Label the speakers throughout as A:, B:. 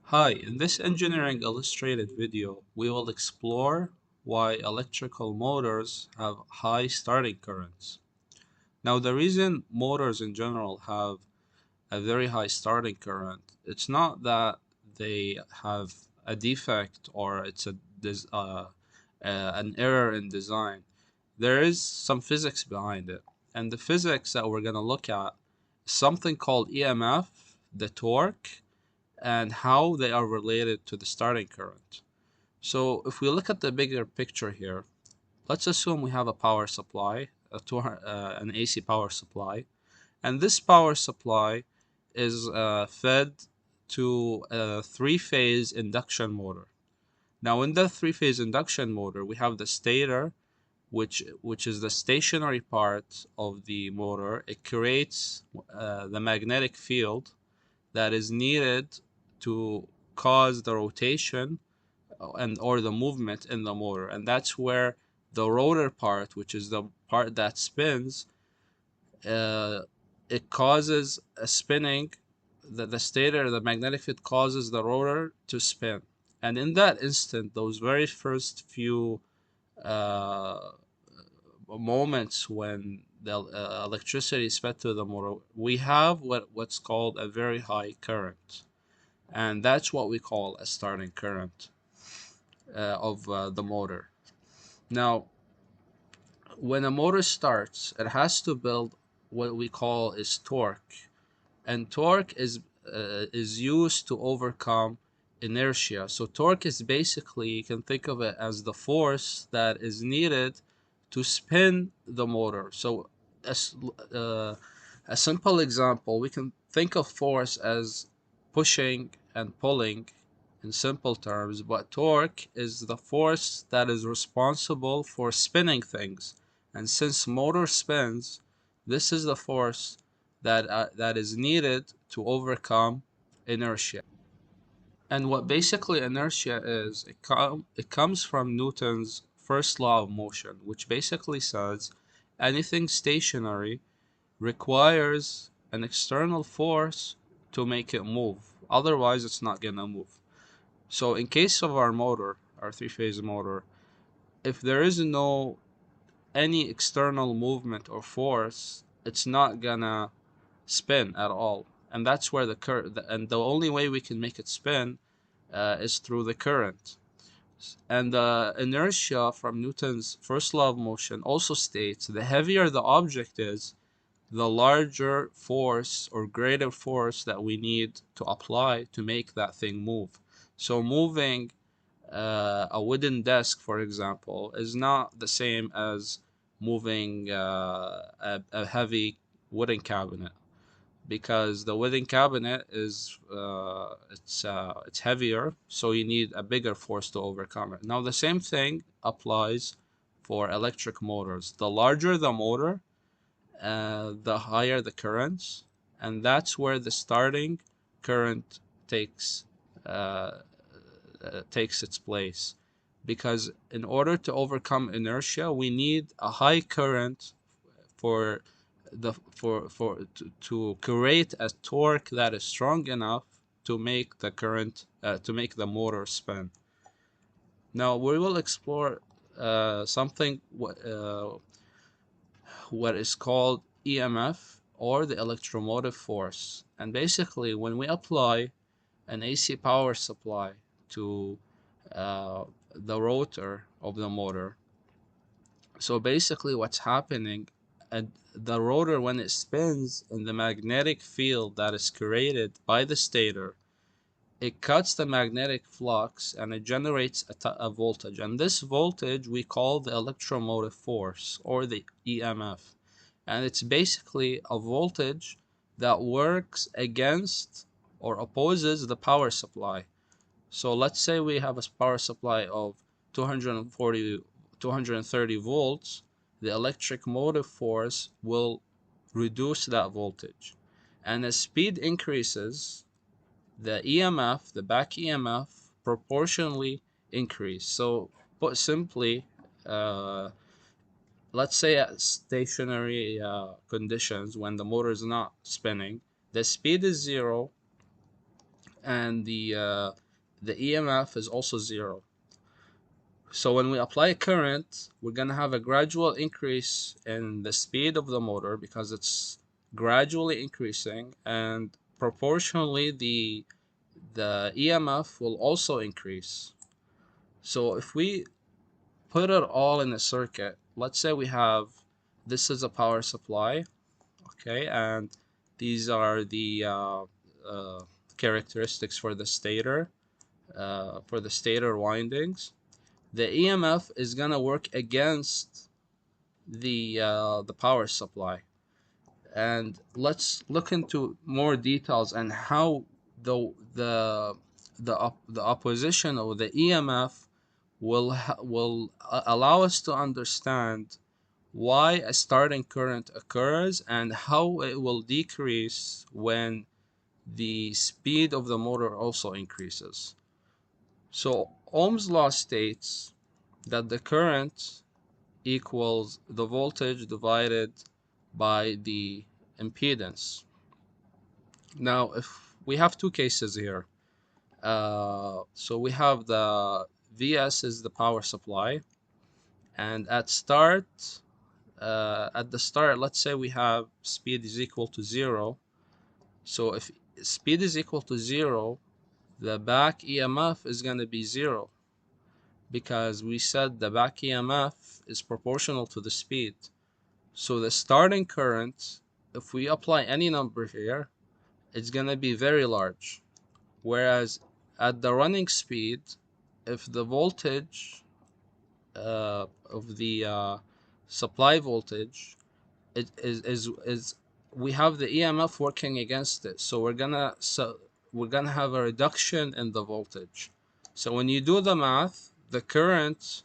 A: Hi, in this Engineering Illustrated video, we will explore why electrical motors have high starting currents. Now, the reason motors in general have a very high starting current, it's not that they have a defect or it's an error in design. There is some physics behind it. And the physics that we're going to look at is something called EMF, the torque, and how they are related to the starting current. So if we look at the bigger picture here, let's assume we have a power supply, an AC power supply, and this power supply is fed to a three-phase induction motor. Now in the three-phase induction motor, we have the stator, which is the stationary part of the motor. It creates the magnetic field that is needed to cause the rotation and or the movement in the motor, and that's where the rotor part, which is the part that spins, uh, it causes a spinning. The stator, the magnetic field, causes the rotor to spin, and in that instant, those very first few uh, moments when the electricity is fed to the motor, we have what's called a very high current, and that's what we call a starting current of the motor. Now, when a motor starts, it has to build what we call is torque, and torque is used to overcome inertia. So torque is basically, you can think of it as the force that is needed to spin the motor. So as a simple example, we can think of force as pushing and pulling in simple terms, but torque is the force that is responsible for spinning things. And since motor spins, this is the force that is needed to overcome inertia. And what basically inertia is, it comes from Newton's first law of motion, which basically says anything stationary requires an external force to make it move. Otherwise, it's not gonna move. So in case of our motor, our three-phase motor, if there is no any external movement or force, it's not gonna spin at all. And that's where and the only way we can make it spin is through the current. And the inertia from Newton's first law of motion also states the heavier the object is, the larger force or greater force that we need to apply to make that thing move. So moving a wooden desk, for example, is not the same as moving a heavy wooden cabinet, because the wooden cabinet is it's heavier, so you need a bigger force to overcome it. Now the same thing applies for electric motors. The larger the motor, the higher the currents, and that's where the starting current takes uh, takes its place. Because in order to overcome inertia, we need a high current for to create a torque that is strong enough to make the current to make the motor spin. Now we will explore something what is called EMF, or the electromotive force. And basically, when we apply an AC power supply to the rotor of the motor, so basically what's happening at the rotor, when it spins in the magnetic field that is created by the stator, it cuts the magnetic flux and it generates a voltage, and this voltage we call the electromotive force, or the EMF. And it's basically a voltage that works against or opposes the power supply. So let's say we have a power supply of 230 volts. The electric motive force will reduce that voltage, and as speed increases, the EMF, the back EMF, proportionally increase. So put simply, uh, let's say at stationary conditions, when the motor is not spinning, the speed is zero, and the EMF is also 0. So when we apply current, we're going to have a gradual increase in the speed of the motor because it's gradually increasing, and proportionally the EMF will also increase. So if we put it all in a circuit, let's say we have, this is a power supply, okay, and these are the characteristics for the stator windings. The EMF is gonna work against the power supply, and let's look into more details and how the opposition of the EMF will allow us to understand why a starting current occurs and how it will decrease when the speed of the motor also increases. So Ohm's law states that the current equals the voltage divided by the impedance. Now, if we have two cases here, so we have the Vs is the power supply, and at the start, let's say we have speed is equal to 0. So if speed is equal to 0, the back EMF is going to be 0, because we said the back EMF is proportional to the speed. So the starting current, if we apply any number here, it's going to be very large. Whereas at the running speed, if the voltage of the supply voltage is we have the EMF working against it, so we're gonna have a reduction in the voltage. So when you do the math, the current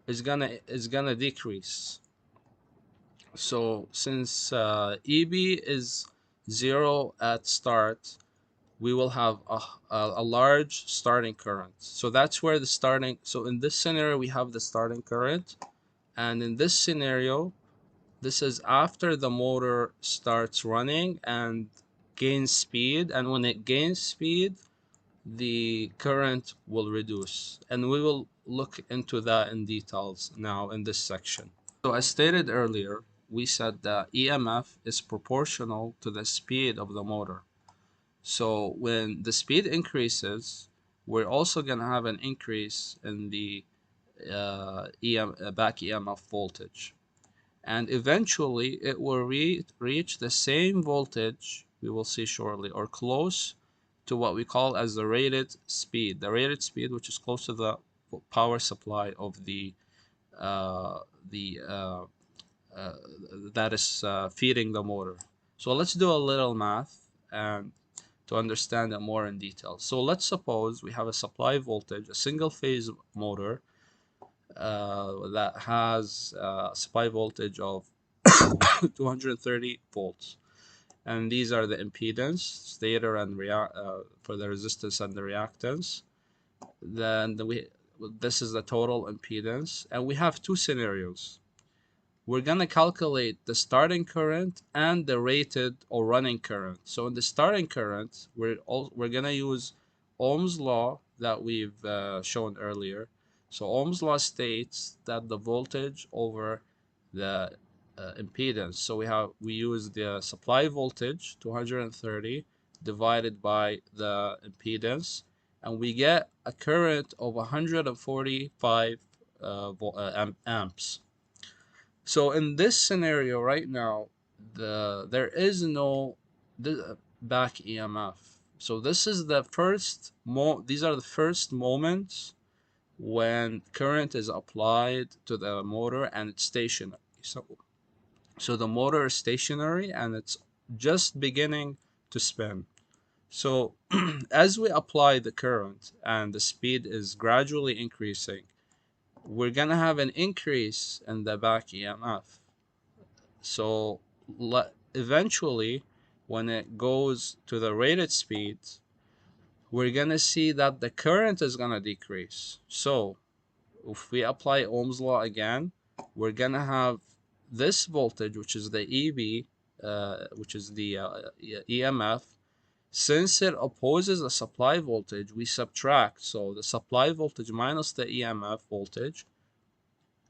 A: is gonna decrease. So since EB is 0 at start, we will have a large starting current. So that's where the starting, so in this scenario we have the starting current, and in this scenario, this is after the motor starts running and gains speed, and when it gains speed, the current will reduce, and we will look into that in details now in this section. So as stated earlier, we said that EMF is proportional to the speed of the motor. So when the speed increases, we're also going to have an increase in the back EMF voltage. And eventually it will reach the same voltage, we will see shortly, or close to what we call as the rated speed. The rated speed, which is close to the power supply of the uh, that is feeding the motor. So let's do a little math and to understand it more in detail. So let's suppose we have a supply voltage, a single phase motor that has a supply voltage of 230 volts, and these are the impedance, stator and for the resistance and the reactance. Then this is the total impedance, and we have two scenarios. We're going to calculate the starting current and the rated or running current. So in the starting current, we're going to use Ohm's law that we've shown earlier. So Ohm's law states that the voltage over the impedance. So we use the supply voltage 230 divided by the impedance, and we get a current of 145 amps. So in this scenario right now, there is no back EMF. So this is the first these are the first moments when current is applied to the motor and it's stationary. So the motor is stationary and it's just beginning to spin. So as we apply the current and the speed is gradually increasing, we're gonna have an increase in the back EMF. So eventually, when it goes to the rated speed, we're gonna see that the current is gonna decrease. So if we apply Ohm's law again, we're gonna have this voltage, which is the EB, which is the EMF, Since it opposes the supply voltage, we subtract. So the supply voltage minus the EMF voltage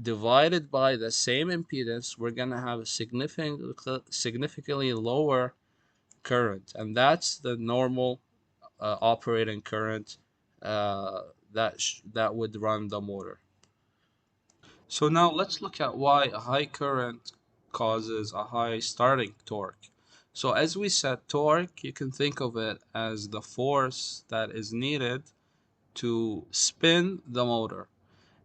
A: divided by the same impedance, we're going to have a significantly lower current. And that's the normal operating current that would run the motor. So now let's look at why a high current causes a high starting torque. So as we said, torque, you can think of it as the force that is needed to spin the motor.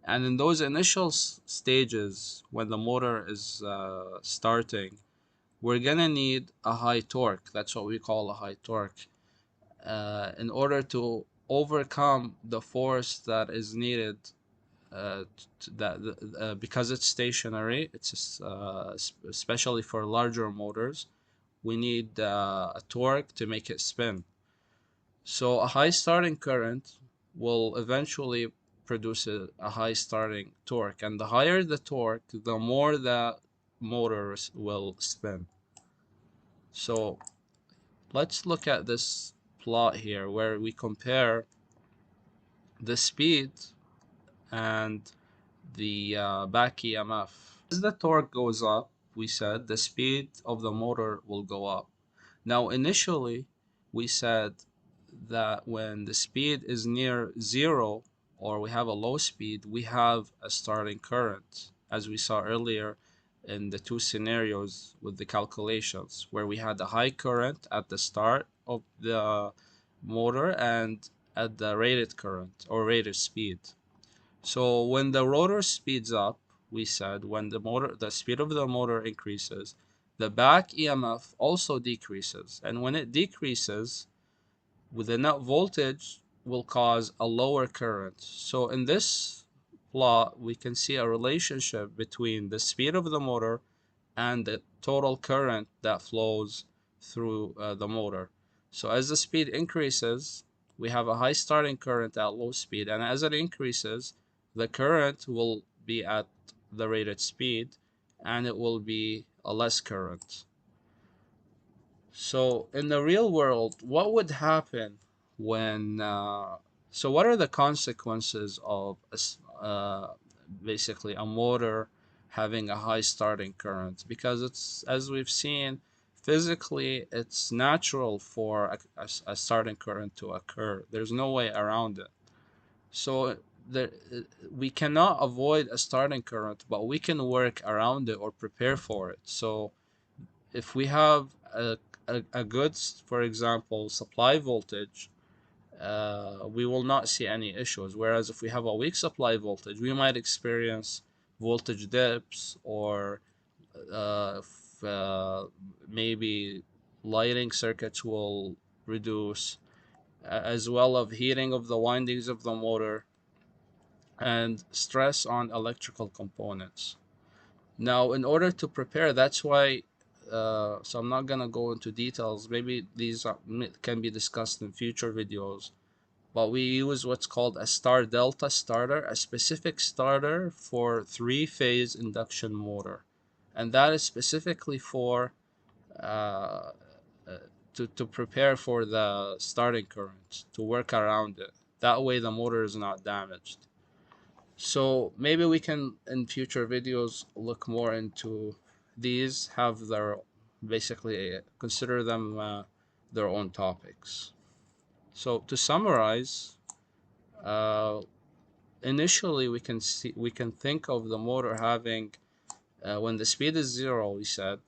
A: And in those initial stages, when the motor is starting, we're gonna need a high torque. That's what we call a high torque. In order to overcome the force that is needed because it's stationary, it's especially for larger motors, we need a torque to make it spin. So a high starting current will eventually produce a high starting torque, and the higher the torque, the more the motors will spin. So let's look at this plot here where we compare the speed and the back EMF. As the torque goes up, we said the speed of the motor will go up. Now, initially, we said that when the speed is near zero or we have a low speed, we have a starting current, as we saw earlier in the two scenarios with the calculations, where we had a high current at the start of the motor and at the rated current or rated speed. So when the rotor speeds up, we said when the speed of the motor increases, the back EMF also decreases. And when it decreases, with the net voltage will cause a lower current. So in this plot, we can see a relationship between the speed of the motor and the total current that flows through the motor. So as the speed increases, we have a high starting current at low speed, and as it increases, the current will be at the rated speed and it will be a less current. So in the real world, what would happen when so what are the consequences of basically a motor having a high starting current? Because it's, as we've seen, physically it's natural for a starting current to occur. There's no way around it. So there, we cannot avoid a starting current, but we can work around it or prepare for it. So if we have a good, for example, supply voltage, we will not see any issues. Whereas if we have a weak supply voltage, we might experience voltage dips or maybe lighting circuits will reduce, as well as heating of the windings of the motor and stress on electrical components. Now, in order to prepare, that's why, so I'm not gonna go into details. Maybe these can be discussed in future videos. But we use what's called a star delta starter, a specific starter for three-phase induction motor, and that is specifically for uh, to prepare for the starting current, to work around it. That way, the motor is not damaged. So maybe we can in future videos look more into these, have their basically consider them their own topics. So to summarize, uh, initially we can think of the motor having when the speed is zero, we said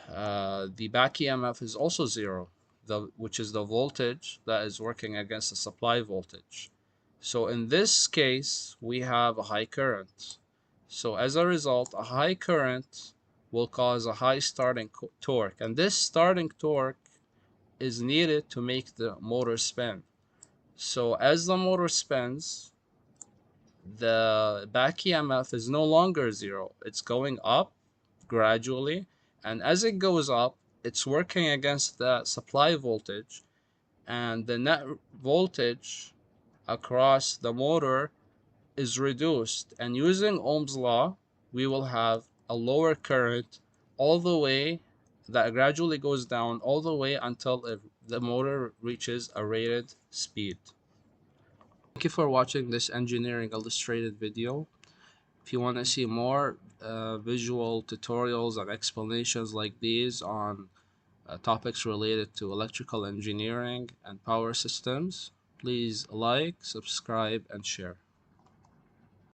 A: the back EMF is also zero, which is the voltage that is working against the supply voltage. So in this case, we have a high current. So as a result, a high current will cause a high starting torque. And this starting torque is needed to make the motor spin. So as the motor spins, the back EMF is no longer zero. It's going up gradually. And as it goes up, it's working against the supply voltage. And the net voltage across the motor is reduced, and using Ohm's law, we will have a lower current all the way that gradually goes down all the way until the motor reaches a rated speed. Thank you for watching this engineering illustrated video. If you want to see more visual tutorials and explanations like these on topics related to electrical engineering and power systems, please like, subscribe, and share.